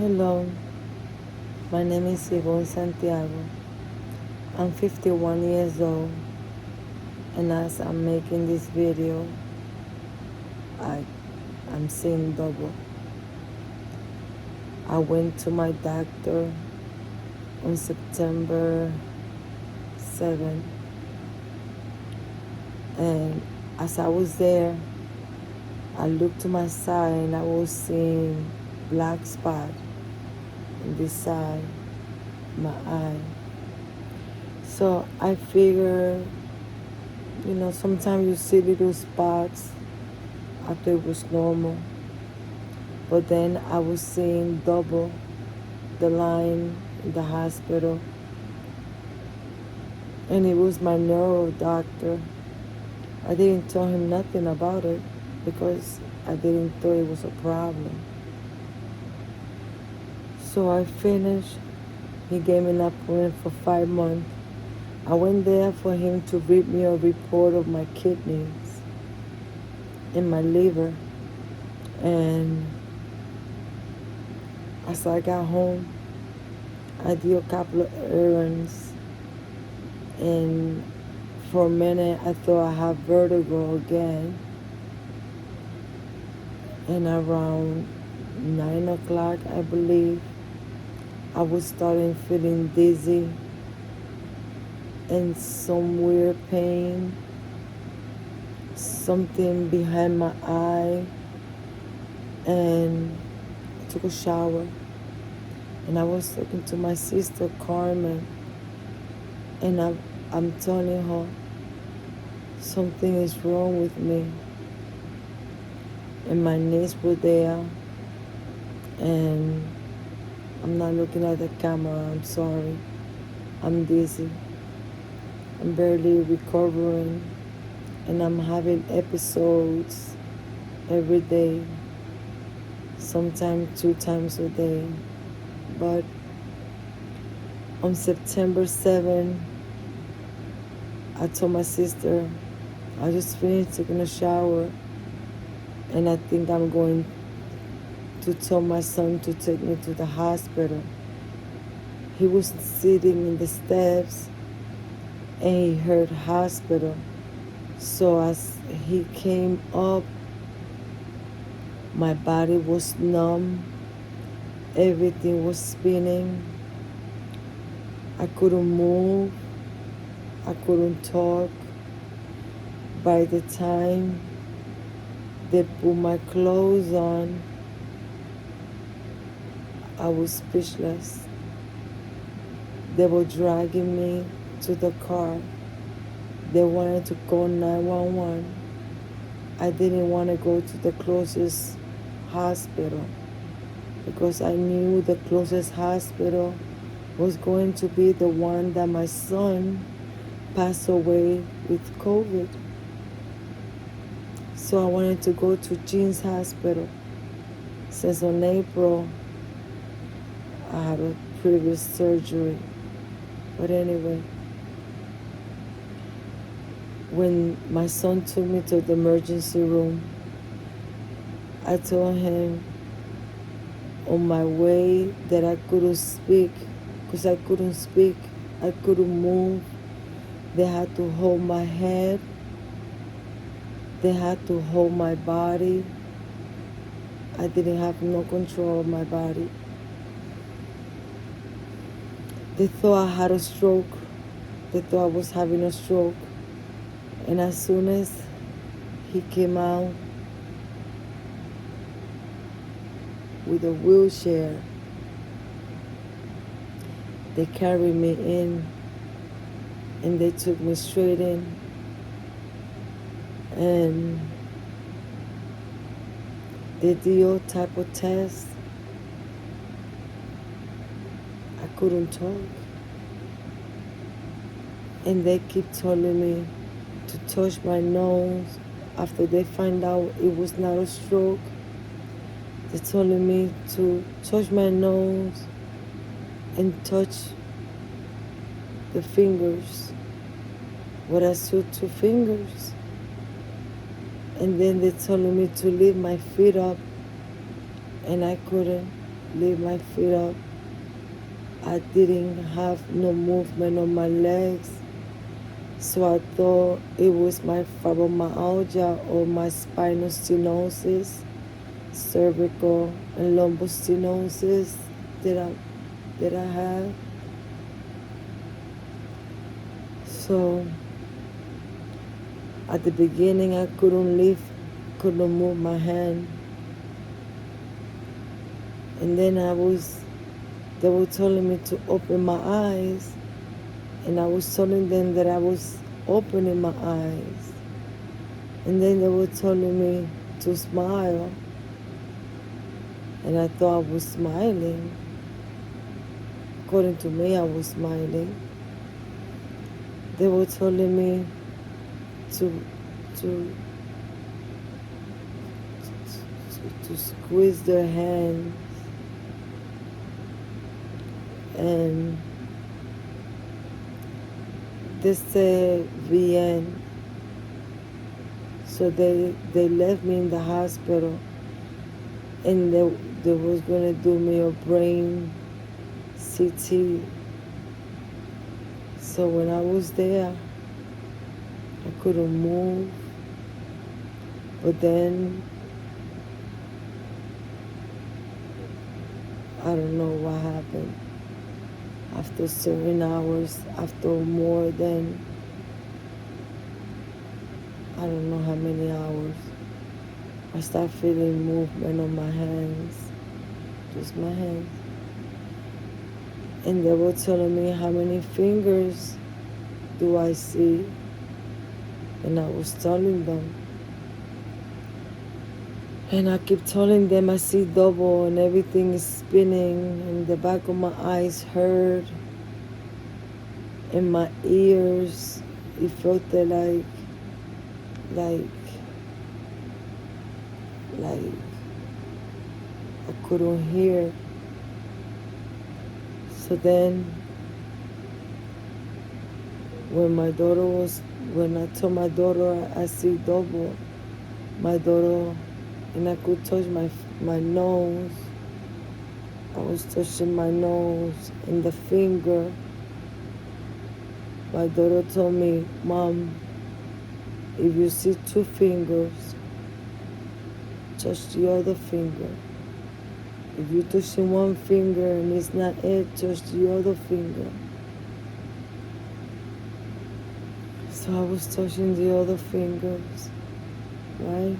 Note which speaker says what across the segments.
Speaker 1: Hello, my name is Yvonne Santiago. I'm 51 years old, and as I'm making this video, I, I'm seeing double. I went to my doctor on September 7th, and as I was there, I looked to my side and I was seeing black spot in this side, my eye. So I figured, sometimes you see little spots. I thought it was normal. But then I was seeing double the line in the hospital. And it was my neuro doctor. I didn't tell him nothing about it because I didn't thought it was a problem. So I finished. He gave me an appointment for 5 months. I went there for him to read me a report of my kidneys and my liver. And as I got home, I did a couple of errands. And for a minute, I thought I had vertigo again. And around 9 o'clock, I believe, I was starting feeling dizzy and some weird pain, something behind my eye, and I took a shower. And I was talking to my sister Carmen, and I'm telling her something is wrong with me. And my niece was there, and I'm not looking at the camera, I'm sorry. I'm dizzy. I'm barely recovering, and I'm having episodes every day, sometimes 2 times a day. But on September 7th, I told my sister, I just finished taking a shower, and I think I'm going to tell my son to take me to the hospital. He was sitting in the steps, and he heard hospital. So as he came up, my body was numb. Everything was spinning. I couldn't move. I couldn't talk. By the time they put my clothes on, I was speechless. They were dragging me to the car. They wanted to call 911. I didn't want to go to the closest hospital because I knew the closest hospital was going to be the one that my son passed away with COVID. So I wanted to go to Jean's Hospital. Since on April, I had a previous surgery. But anyway, when my son took me to the emergency room, I told him on my way that I couldn't speak because I couldn't speak. I couldn't move. They had to hold my head. They had to hold my body. I didn't have no control of my body. They thought I had a stroke. They thought I was having a stroke. And as soon as he came out with a wheelchair, they carried me in and they took me straight in. And they did all type of tests. I couldn't talk. And they keep telling me to touch my nose. After they find out it was not a stroke, they're telling me to touch my nose and touch the fingers. But I saw 2 fingers. And then they're telling me to lift my feet up, and I couldn't. lift my feet up. I didn't have no movement on my legs, so I thought it was my fibromyalgia or my spinal stenosis, cervical and lumbar stenosis that I have. So at the beginning I couldn't move my hand. And then they were telling me to open my eyes, and I was telling them that I was opening my eyes. And then they were telling me to smile, and I thought I was smiling. According to me, I was smiling. They were telling me to to to squeeze their hands, and they said VN. So they left me in the hospital, and they was gonna do me a brain CT. So when I was there, I couldn't move. But then I don't know what happened. After certain hours, after more than I don't know how many hours, I started feeling movement on my hands, just my hands. And they were telling me how many fingers do I see, and I was telling them. And I keep telling them I see double and everything is spinning, and the back of my eyes hurt, and my ears, it felt like I couldn't hear. So then when I told my daughter I see double, my daughter, and I could touch my nose. I was touching my nose and the finger. My daughter told me, Mom, if you see two fingers, touch the other finger. If you're touching one finger and it's not it, touch the other finger. So I was touching the other fingers, right?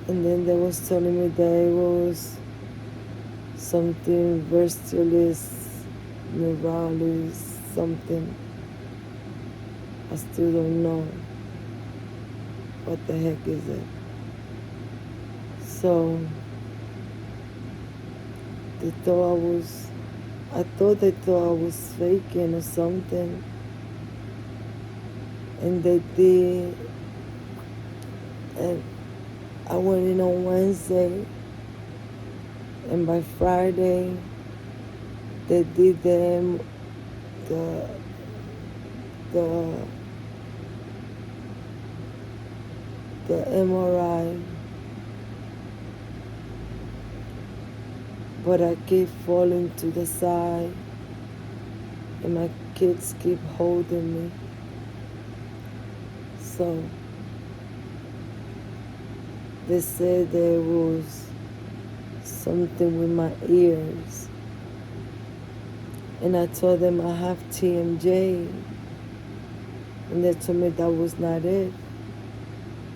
Speaker 1: And then they was telling me that it was something Vestibular, Neuritis, something. I still don't know what the heck is it. So I thought they thought I was faking or something. And they did. And I went in on Wednesday, and by Friday they did the MRI. But I keep falling to the side, and my kids keep holding me. So they said there was something with my ears. And I told them I have TMJ. And they told me that was not it.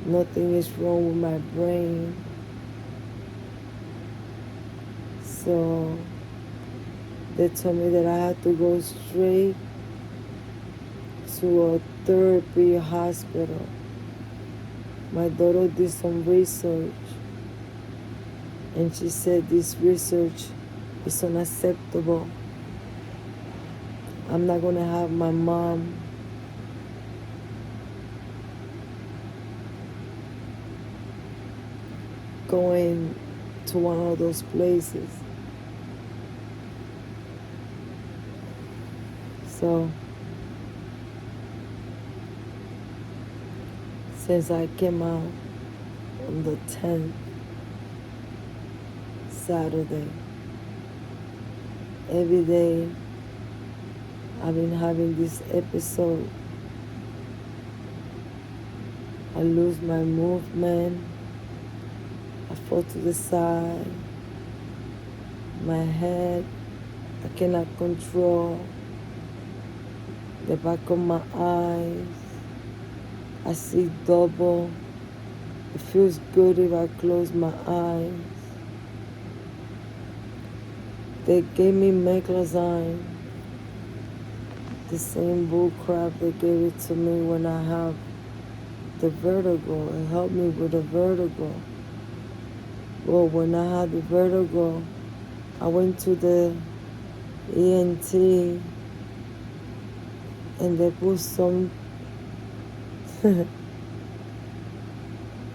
Speaker 1: Nothing is wrong with my brain. So they told me that I had to go straight to a therapy hospital. My daughter did some research, and she said this research is unacceptable. I'm not going to have my mom going to one of those places. So since I came out on the 10th, Saturday. Every day I've been having this episode. I lose my movement. I fall to the side. My head, I cannot control. The back of my eyes, I see double. It feels good if I close my eyes. They gave me Meclazine, the same bull crap they gave it to me when I have the vertigo. It helped me with the vertigo. Well, when I had the vertigo, I went to the ENT and they put some, it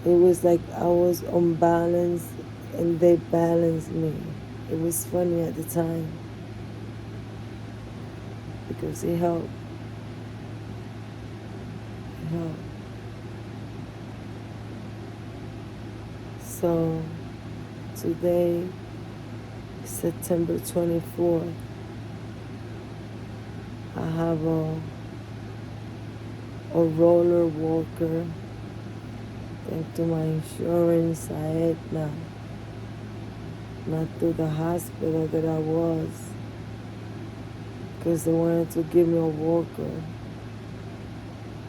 Speaker 1: was like I was unbalanced and they balanced me. It was funny at the time because it helped. It helped. So today, September 24th, I have a roller walker. Thanks to my insurance, I had not to the hospital that I was, because they wanted to give me a walker.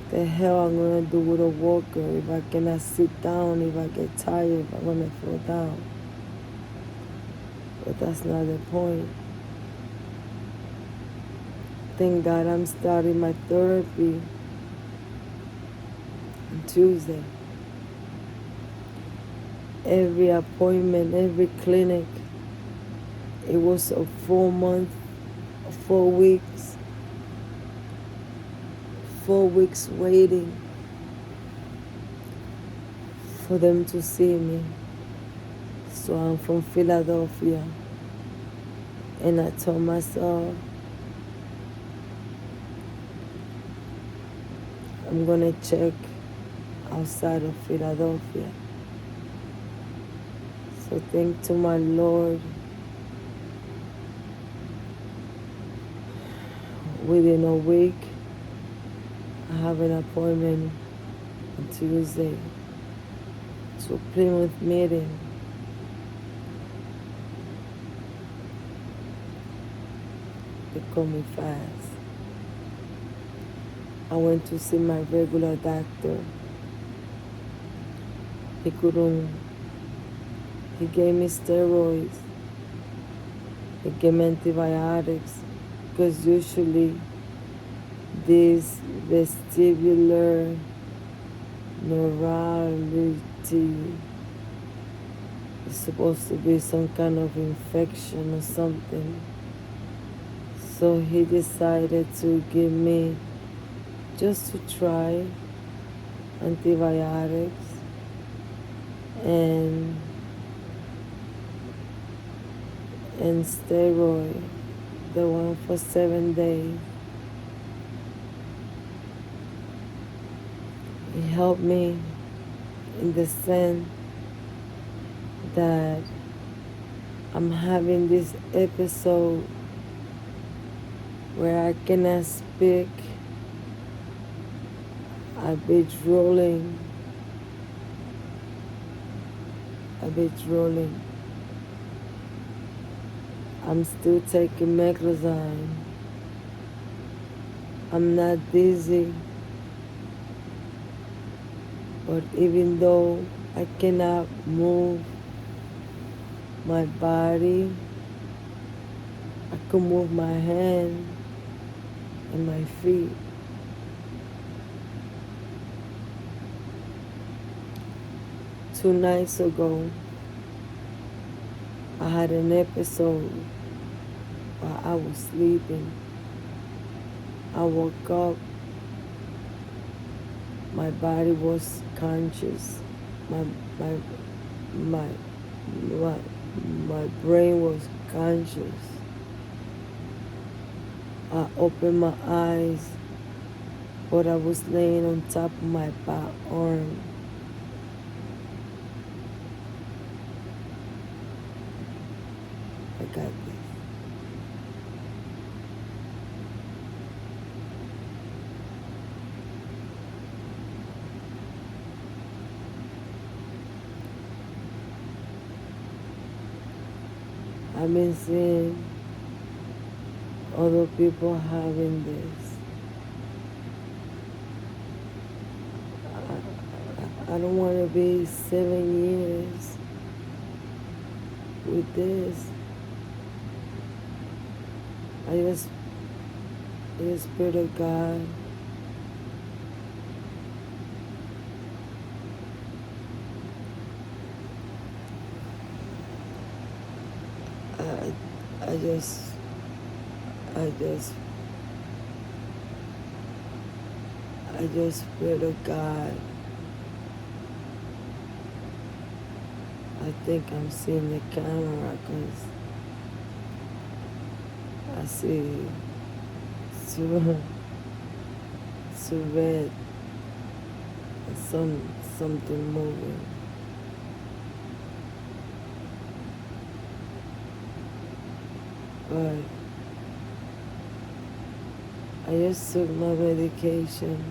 Speaker 1: The hell I'm gonna do with a walker if I cannot sit down, if I get tired, if I'm gonna fall down? But that's not the point. Thank God I'm starting my therapy on Tuesday. Every appointment, every clinic, it was a 4 month, 4 weeks, 4 weeks waiting for them to see me. So I'm from Philadelphia, and I told myself, I'm gonna check outside of Philadelphia. So thank to my Lord, within a week, I have an appointment on Tuesday to a Plymouth meeting. They call me fast. I went to see my regular doctor. He gave me steroids. He gave me antibiotics, because usually this vestibular neuritis is supposed to be some kind of infection or something. So he decided to give me, just to try, antibiotics and steroid, the one for 7 days. It helped me in the sense that I'm having this episode where I cannot speak. I've been drooling. I'm still taking Meclazine. I'm not dizzy. But even though I cannot move my body, I can move my hand and my feet. Two nights ago, I had an episode while I was sleeping. I woke up, my body was conscious, my brain was conscious. I opened my eyes, but I was laying on top of my back arm. I got this. I've been seeing other people having this. I don't want to be 7 years with this. I just pray to God. I, I just, I just, I just pray to God. I think I'm seeing the camera because I see so red and something moving. But I just took my medication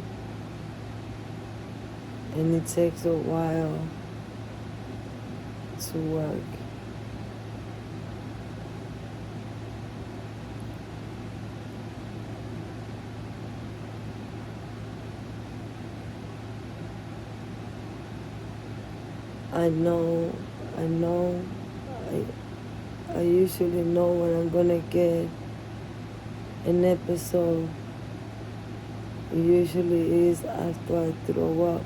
Speaker 1: and it takes a while to work. I know, I usually know when I'm gonna get an episode. It usually is after I throw up.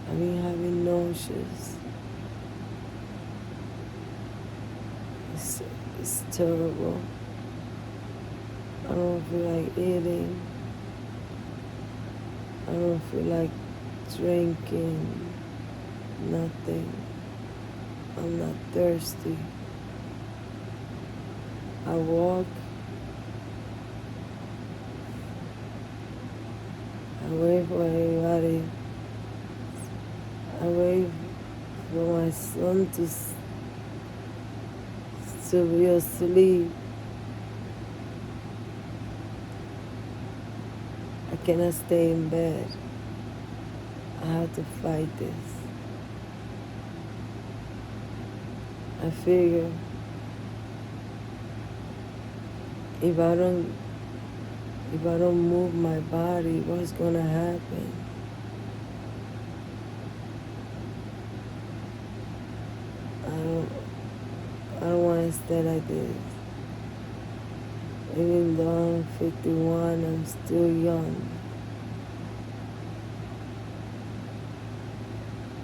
Speaker 1: I've been having nauseous. It's terrible. I don't feel like eating. I don't feel like drinking. Nothing. I'm not thirsty. I walk. I wait for everybody. I wait for my son to be asleep. I cannot stay in bed. I have to fight this. I figure if I don't move my body, what's gonna happen? I don't want to stay like this. Even though I'm 51, I'm still young.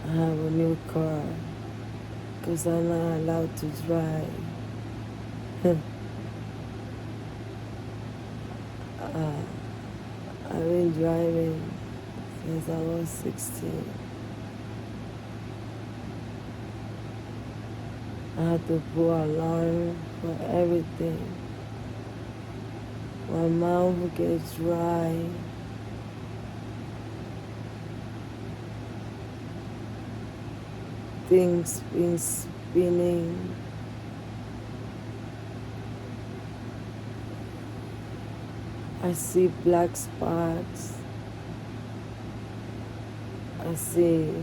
Speaker 1: I have a new car because I'm not allowed to drive. I've been driving since I was 16. I had to put alarm for everything. My mouth would get dry. Things been spinning. I see black spots. I see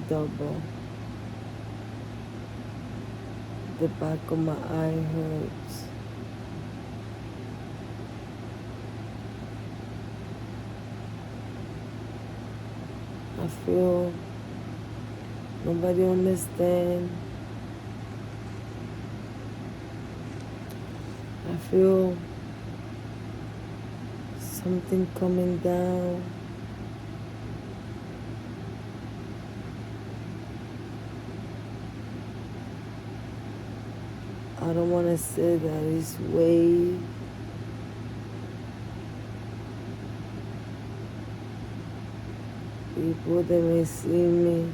Speaker 1: double. The back of my eye hurts. I feel nobody understand. I feel something coming down. I don't want to say that it's weight. People that may see me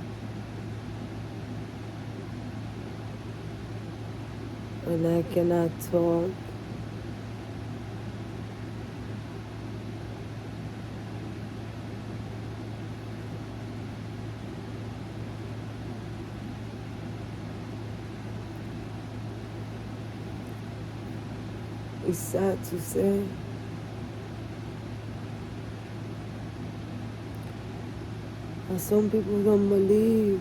Speaker 1: when I cannot talk. It's sad to say. And some people don't believe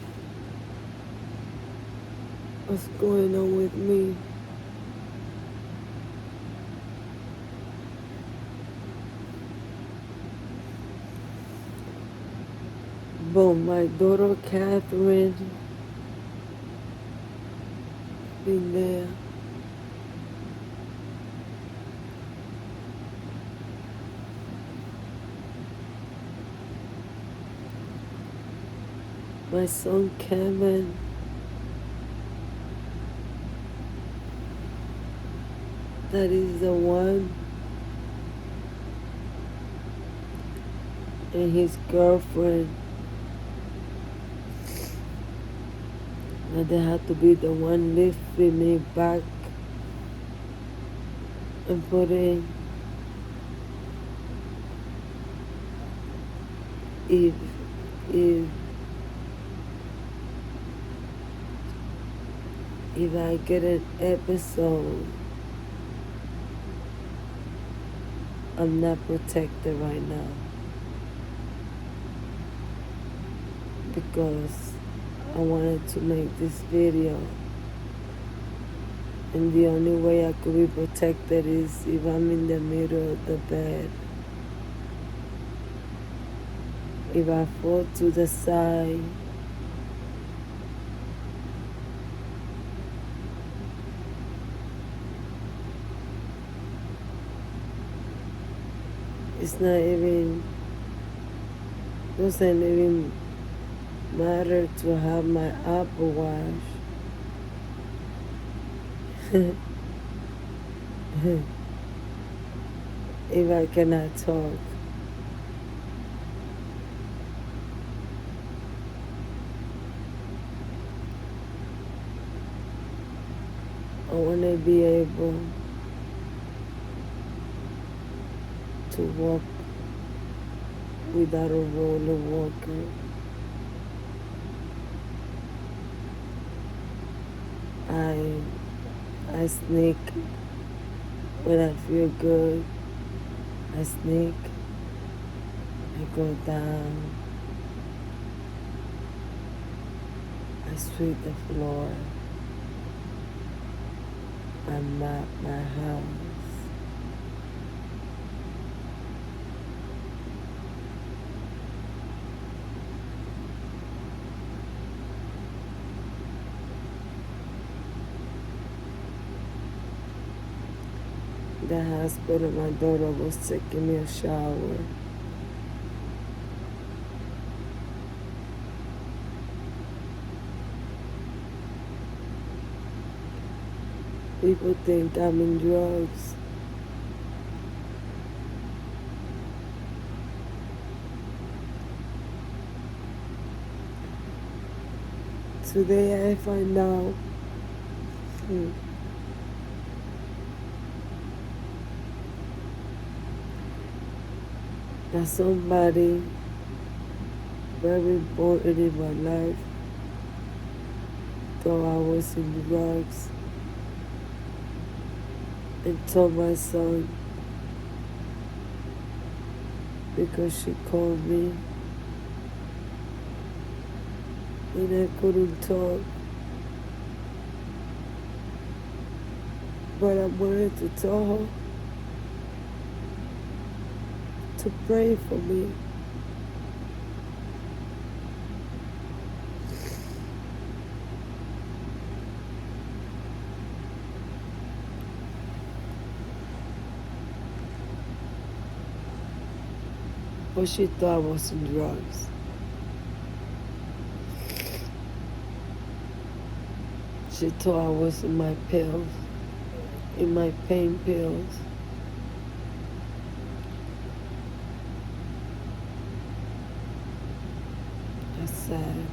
Speaker 1: what's going on with me. But my daughter Catherine been there. My son Kevin. That is the one. And his girlfriend. And they had to be the one lifting me back and putting if if if I get an episode, I'm not protected right now because I wanted to make this video, and the only way I could be protected is if I'm in the middle of the bed. If I fall to the side, it's not even, doesn't even matter to have my Apple Watch. If I cannot talk. I want to be able to walk without a roller walker. I sneak when I feel good. I sneak. I go down. I sweep the floor. I mop my house. The hospital, my daughter was taking me a shower. People think I'm in drugs. Today I find out that somebody very important in my life thought I was in drugs and told my son because she called me and I couldn't talk. But I wanted to tell her to pray for me. But she thought I was in drugs. She thought I was in my pills, in my pain pills. That's sad.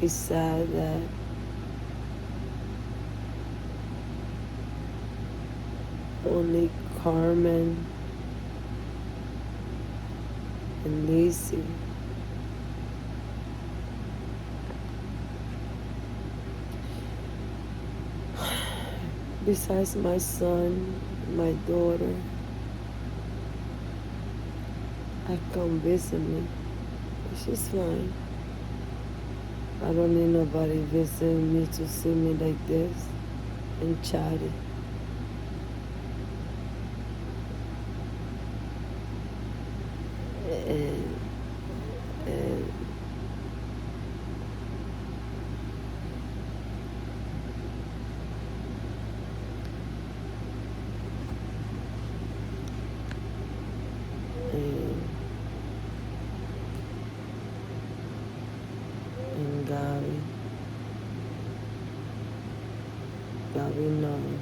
Speaker 1: It's sad that only Carmen and Lacey Besides my son, my daughter, I come visit me. She's fine. I don't need nobody visiting me to see me like this and chatty. And, and and and Gabby knows.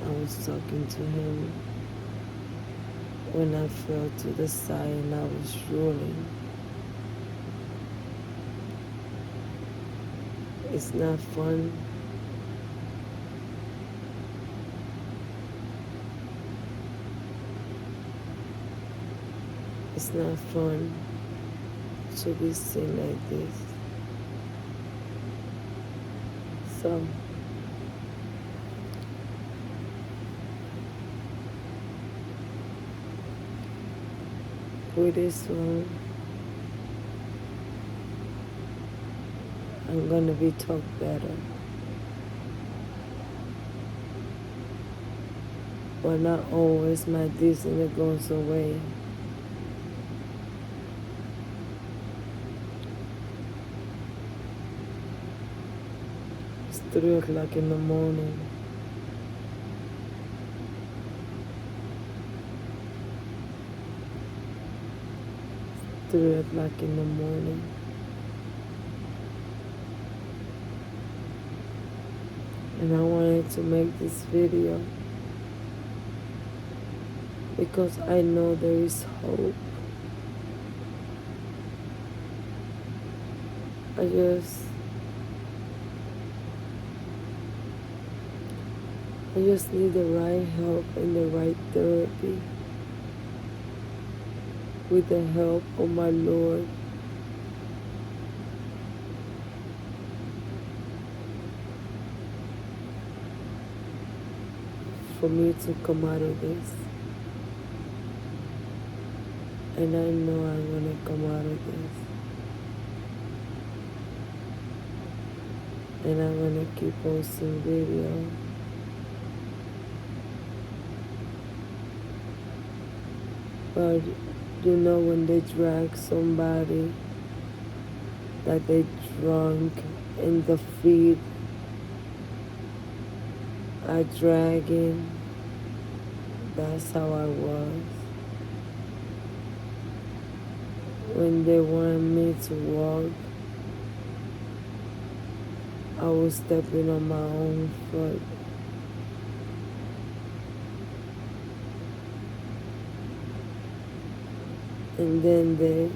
Speaker 1: I was talking to him when I fell to the side and I was rolling. It's not fun. It's not fun to be seen like this. So with this one, I'm gonna be talked better. But not always my destiny goes away. It's 3 o'clock in the morning. It's 3 o'clock in the morning. And I wanted to make this video because I know there is hope. I just need the right help and the right therapy with the help of my Lord. For me to come out of this. And I know I'm gonna come out of this. And I'm gonna keep posting video. But you know when they drag somebody that they drunk in the feet are dragging, that's how I was. When they wanted me to walk, I was stepping on my own foot. And then they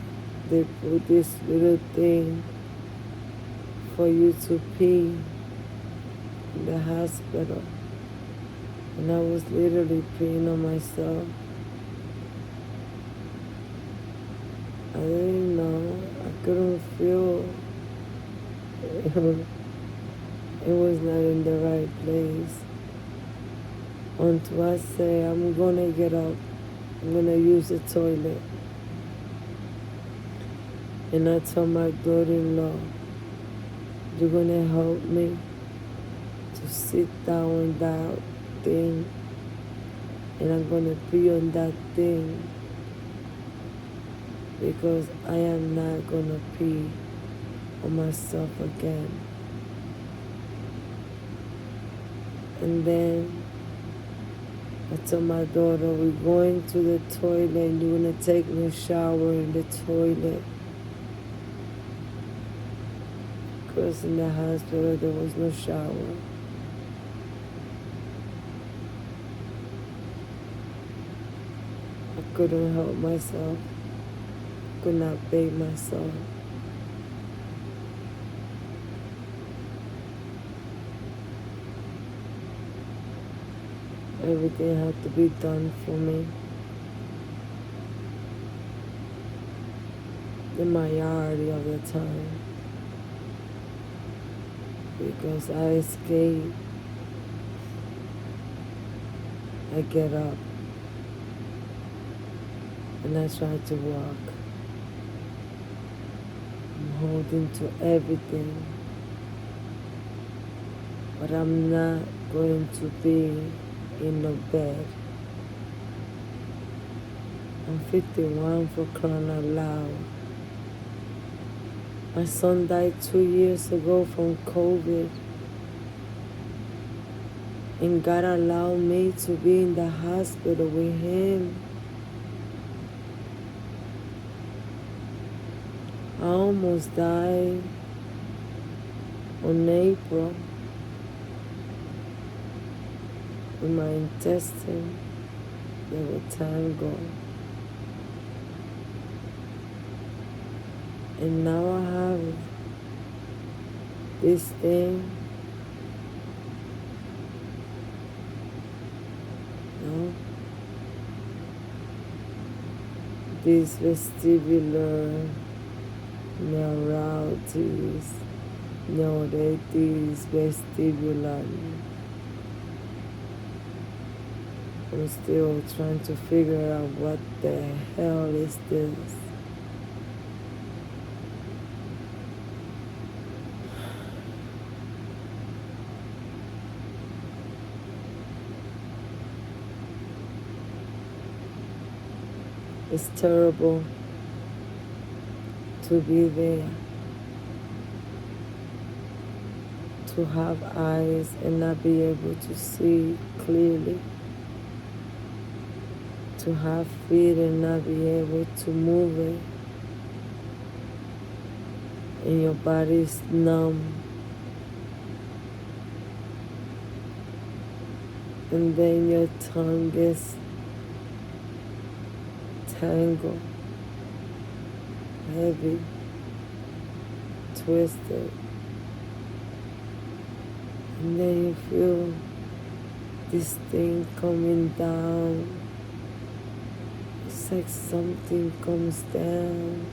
Speaker 1: put this little thing for you to pee in the hospital. And I was literally peeing on myself. I didn't know. I couldn't feel. It was not in the right place. Until I say, I'm gonna get up. I'm gonna use the toilet. And I told my daughter-in-law, you're gonna help me to sit down on that thing. And I'm gonna pee on that thing. Because I am not gonna pee on myself again. And then I told my daughter, we're going to the toilet and you're gonna take me a shower in the toilet. Because in the hospital there was no shower. I couldn't help myself. Could not bathe myself. Everything had to be done for me. The majority of the time. Because I escaped I get up and I try to walk. I'm holding to everything, but I'm not going to be in the bed. I'm 51 for crying out loud. My son died 2 years ago from COVID, and God allowed me to be in the hospital with him. I almost died on April with my intestine. They were tangled. And now I have this thing, this vestibular neuritis, vestibular. I'm still trying to figure out what the hell is this. It's terrible to be there, to have eyes and not be able to see clearly, to have feet and not be able to move it, and your body's numb, and then your tongue gets tangled, heavy, twisted, and then you feel this thing coming down. It's like something comes down.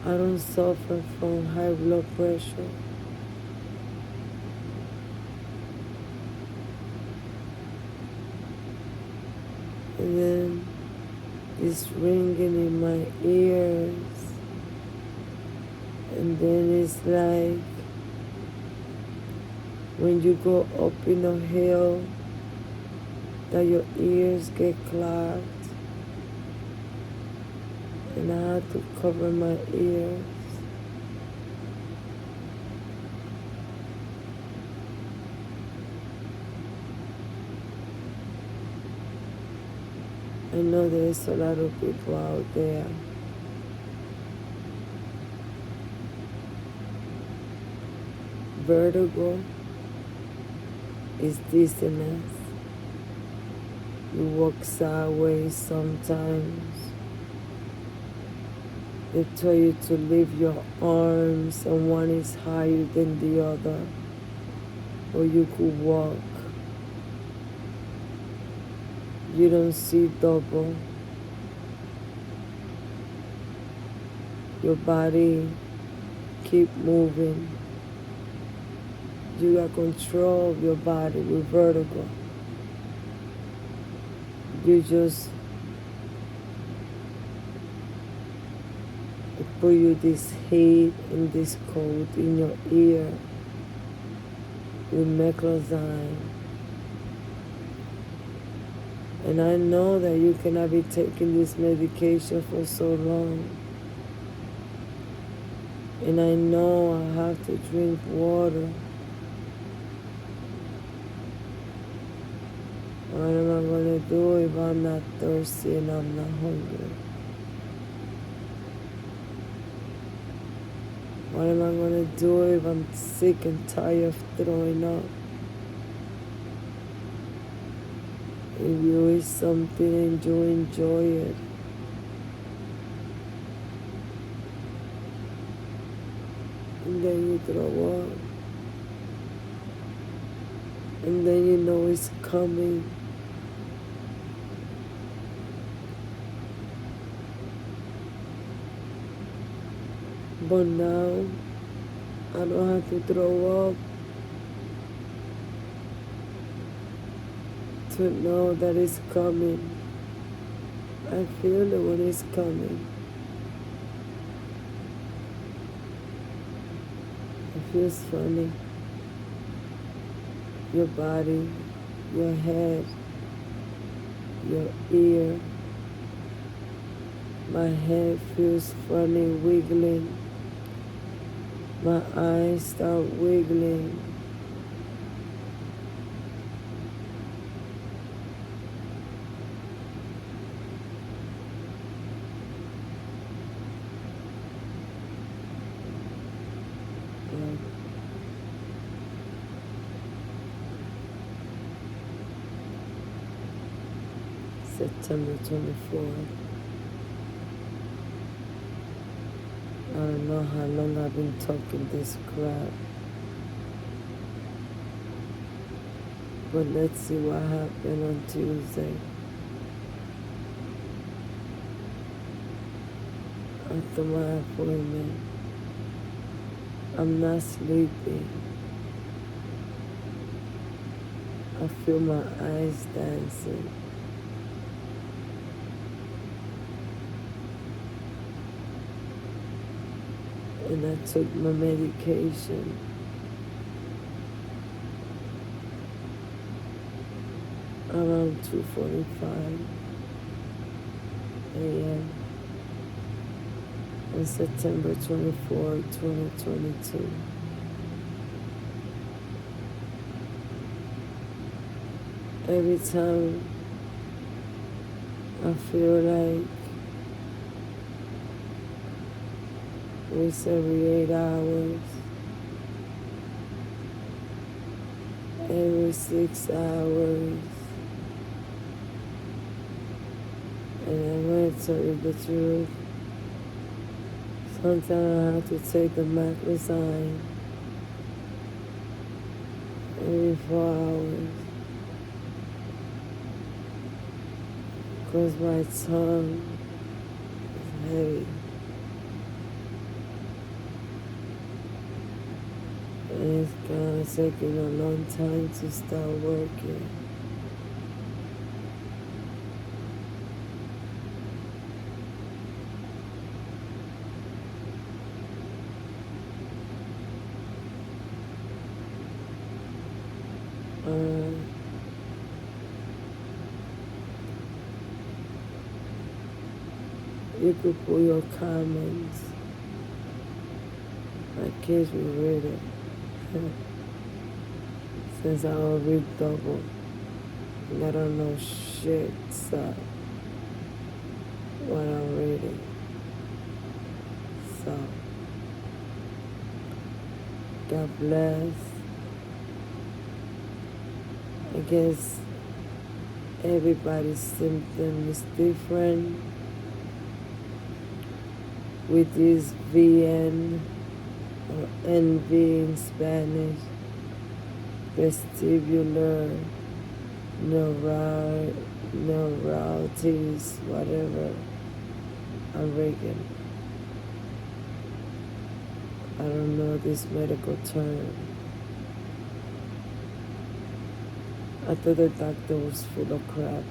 Speaker 1: I don't suffer from high blood pressure. And then this ringing in my ears. And then it's like when you go up in a hill that your ears get clogged. And I had to cover my ears. I know there's a lot of people out there vertigo is dizziness. You walk sideways sometimes. They tell you to leave your arms and one is higher than the other, or you could walk. You don't see double. Your body keep moving. You got control of your body with vertigo. You just put you this heat and this cold in your ear with meclizine. And I know that you cannot be taking this medication for so long. And I know I have to drink water. What am I going to do if I'm not thirsty and I'm not hungry? What am I going to do if I'm sick and tired of throwing up? If you eat something and you enjoy it, and then you throw up, and then you know it's coming. But now, I don't have to throw up. to know that it's coming. I feel it when it's coming. It feels funny. Your body, your head, your ear. My head feels funny, wiggling. My eyes start wiggling. September 24th. I don't know how long I've been talking this crap. But let's see what happened on Tuesday. After my appointment, I'm not sleeping. I feel my eyes dancing. And I took my medication. Around 2:45 a.m. on September 24, 2022. Every time I feel like it's every 8 hours, every 6 hours. And I'm going to tell you the truth. Sometimes I have to take the macrosine every 4 hours. Because my tongue is heavy. And it's kind of taking a long time to start working. You could put your comments. My kids will read it. Since I don't read double. And I don't know shit, so what I'm reading. So, God bless. I guess everybody's symptom is different. With this VN or NV in Spanish, vestibular, neuritis, whatever, I'm vegan. I don't know this medical term. I thought the doctor was full of crap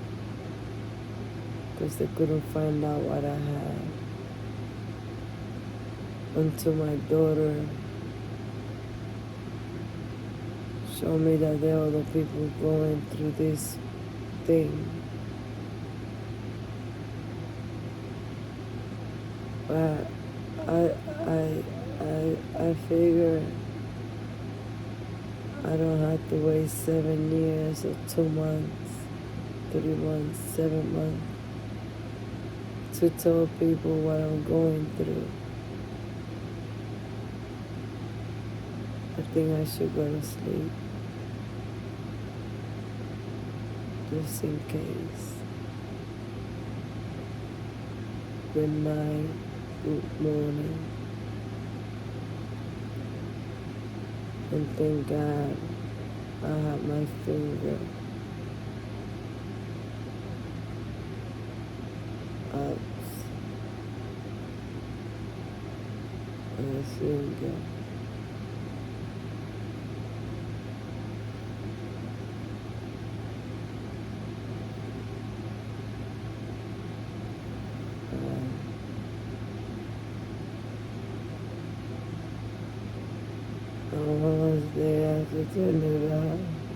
Speaker 1: because they couldn't find out what I had. Until my daughter showed me that there are other people going through this thing. But I figure I don't have to wait 7 years or 2 months, 3 months, 7 months to tell people what I'm going through. I think I should go to sleep, just in case. Good night, good morning, and thank God I have my finger up on the finger. que te